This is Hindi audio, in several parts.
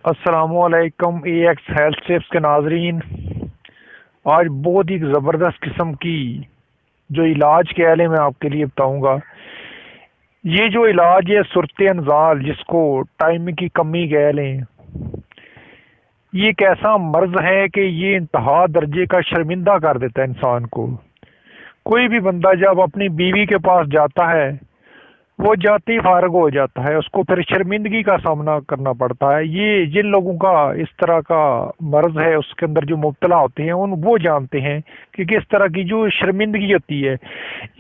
अस्सलामुअलैकुम AX हेल्थ टिप्स के नाजरीन। आज बहुत ही ज़बरदस्त किस्म की जो इलाज के आले मैं आपके लिए बताऊंगा। ये जो इलाज है सुरते अनजाल, जिसको टाइम की कमी कह लें, ये एक ऐसा मर्ज है कि ये इंतहा दर्जे का शर्मिंदा कर देता है इंसान को। कोई भी बंदा जब अपनी बीवी के पास जाता है, वो जाते ही फारग हो जाता है, उसको फिर शर्मिंदगी का सामना करना पड़ता है। ये जिन लोगों का इस तरह का मर्ज है, उसके अंदर जो मुब्तला होते हैं, उन वो जानते हैं कि किस तरह की जो शर्मिंदगी होती है।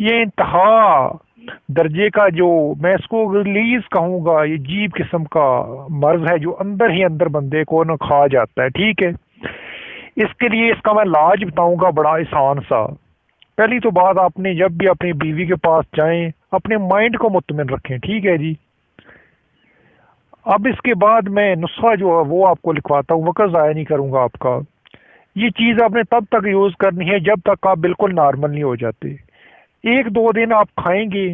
ये इंतहा दर्जे का, जो मैं इसको रिलीज कहूँगा, ये अजीब किस्म का मर्ज है जो अंदर ही अंदर बंदे को न खा जाता है। ठीक है, इसके लिए इसका मैं इलाज बताऊंगा, बड़ा आसान सा। पहली तो बात, आपने जब भी अपनी बीवी के पास जाएं, अपने माइंड को मुतमिन रखें। ठीक है जी। अब इसके बाद मैं नुस्खा जो है वो आपको लिखवाता हूँ, वक्त ज़ाया नहीं करूँगा आपका। ये चीज़ आपने तब तक यूज़ करनी है जब तक आप बिल्कुल नॉर्मल नहीं हो जाते। 1-2 दिन आप खाएंगे,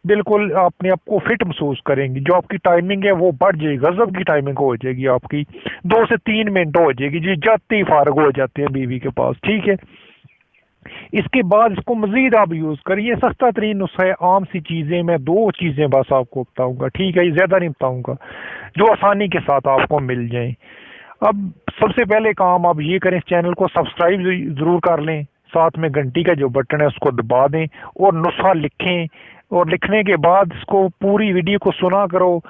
बिल्कुल अपने आप को फिट महसूस करेंगे। जो आपकी टाइमिंग है वो बढ़ जाएगी, गजब की टाइमिंग हो जाएगी आपकी। 2 से 3 मिनट हो जाएगी जी, जाते ही फारग हो जाते हैं बीवी के पास। ठीक है, इसके बाद इसको मजीद आप यूज करिए। सस्ता तरीन नुस्खा है, आम सी चीजें, मैं 2 चीजें बस आपको बताऊंगा। ठीक है, ये ज्यादा नहीं बताऊंगा, जो आसानी के साथ आपको मिल जाए। अब सबसे पहले काम आप ये करें, इस चैनल को सब्सक्राइब जरूर कर लें, साथ में घंटी का जो बटन है उसको दबा दें, और नुस्खा लिखें। और लिखने के बाद इसको पूरी वीडियो को सुना करो,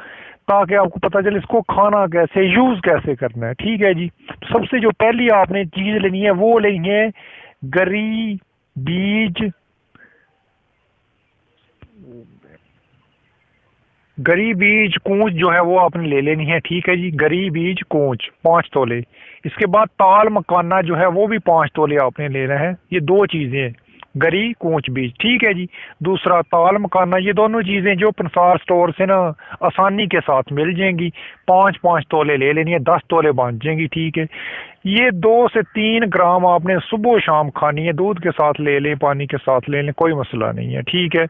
ताकि आपको पता चले इसको खाना कैसे, यूज कैसे करना है। ठीक है जी। सबसे जो पहली आपने चीज लेनी है वो लेनी है गरी बीज। गरी बीज कूंच जो है वो आपने ले लेनी है। ठीक है जी, गरी बीज कूंच 5 तोले। इसके बाद ताल मकाना जो है वो भी 5 तोले आपने लेना है। ये 2 चीजें हैं, गरी कूंच बीज। ठीक है जी। दूसरा ताल मकाना, ये दोनों चीजें जो पंसार स्टोर से ना आसानी के साथ मिल जाएंगी। 5-5 तोले ले लेनी है, 10 तोले बन जाएंगी। ठीक है, ये 2 से 3 ग्राम आपने सुबह शाम खानी है। दूध के साथ ले लें, पानी के साथ ले लें, कोई मसला नहीं है। ठीक है,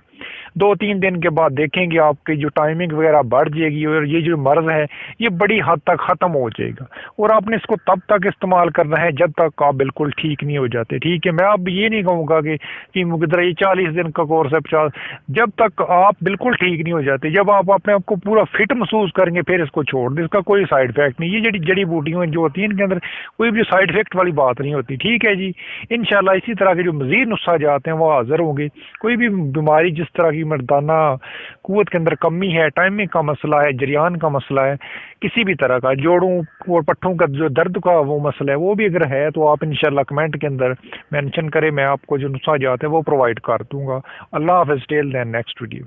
2-3 दिन के बाद देखेंगे आपकी जो टाइमिंग वगैरह बढ़ जाएगी, और ये जो मर्ज है ये बड़ी हद तक ख़त्म हो जाएगा। और आपने इसको तब तक इस्तेमाल करना है जब तक आप बिल्कुल ठीक नहीं हो जाते। ठीक है, मैं अब ये नहीं कहूँगा कि मुकदरा ये 40 दिन का कोर्स है, 50। जब तक आप बिल्कुल ठीक नहीं हो जाते, जब आप अपने आप को पूरा फिट महसूस करेंगे, फिर इसको छोड़ दें। इसका कोई साइड इफेक्ट नहीं। ये जड़ी बूटियाँ जो होती हैं, इनके अंदर कोई भी साइड इफेक्ट वाली बात नहीं होती। ठीक है जी। इंशाल्लाह इसी तरह के जो मजीद नुस्खा जाते हैं वो हाजिर होंगे। कोई भी बीमारी, जिस तरह की मर्दाना कुव्वत के अंदर कमी है, टाइमिंग का मसला है, जरियान का मसला है, किसी भी तरह का जोड़ों और पट्टों का जो दर्द का वो मसला है, वो भी अगर है तो आप इंशाल्लाह कमेंट के अंदर मेंशन करें, मैं आपको जो नुस्खा जाते हैं वो प्रोवाइड कर दूंगा। अल्लाह हाफ़िज़, टिल देन नेक्स्ट वीडियो।